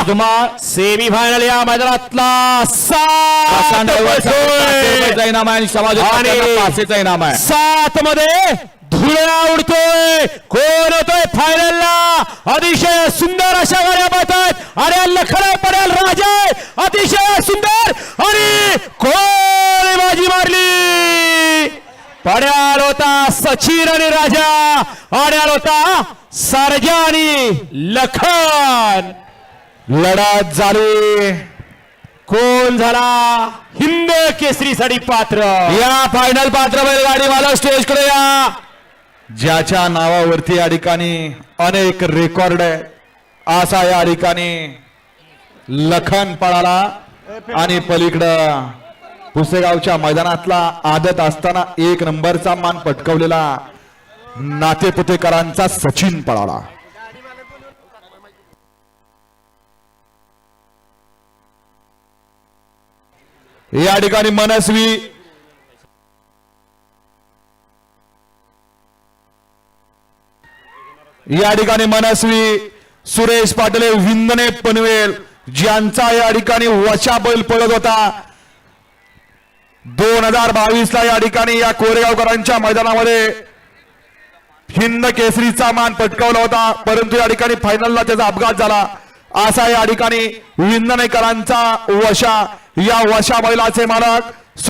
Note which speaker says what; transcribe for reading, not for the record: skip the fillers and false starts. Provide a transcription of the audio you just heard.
Speaker 1: Semi final या मैदानातला
Speaker 2: इनाम आहे आणि समाजाचा इनाम आहे
Speaker 1: 7 मध्ये धुळा उडतोय. कोण होतोय फायनलला? अतिशय सुंदर अशा गाड्या पळतात आणि लखडा पडेल राजा अतिशय सुंदर आणि कोण बाजी मारली? पड्याल होता सचिन आणि राजा, पड्याल होता सर्जा आणि लखन.
Speaker 2: लढत झाली.
Speaker 1: कोण झाला हिंद केसरीसाठी पात्र?
Speaker 2: या फायनल पात्र बैलगाडी मला स्टेज कडे या. ज्याच्या नावावरती या ठिकाणी अनेक रेकॉर्ड आहे असा या ठिकाणी लखन पळाला आणि पलीकडं पुसेगावच्या मैदानातला आदत असताना 1 नंबरचा मान पटकावलेला नातेपुतेकरांचा सचिन पळाला. या ठिकाणी मनस्वी सुरेश पाटील विंदने पनवेल ज्यांचा या ठिकाणी वशा बैल पळत होता 2022 ला या ठिकाणी या कोरेगावकरांच्या मैदानामध्ये हिंद केसरीचा मान पटकावला होता, परंतु या ठिकाणी फायनलला त्याचा अपघात झाला. असा या ठिकाणी विंदनेकरांचा वशा. या वशा बैलाचे मालक